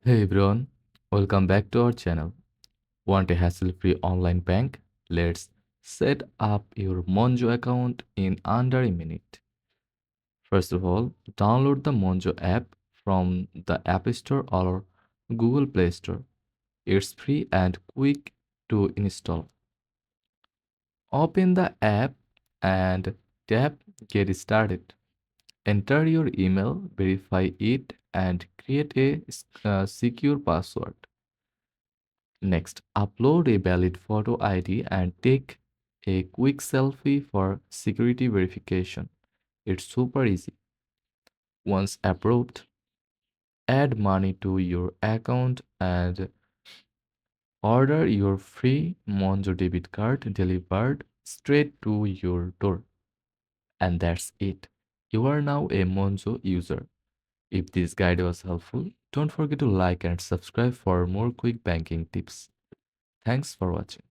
Hey everyone, welcome back to our channel. Want a hassle-free online bank? Let's set up your Monzo account in under a minute. First of all, download the Monzo app from the App Store or Google Play Store. It's free and quick to install. Open the app and tap Get Started. Enter your email, verify it, and create a secure password. Next, upload a valid photo ID and take a quick selfie for security verification. It's super easy. Once approved, add money to your account and order your free Monzo debit card delivered straight to your door. And that's it. You are now a Monzo user. If this guide was helpful, don't forget to like and subscribe for more quick banking tips. Thanks for watching.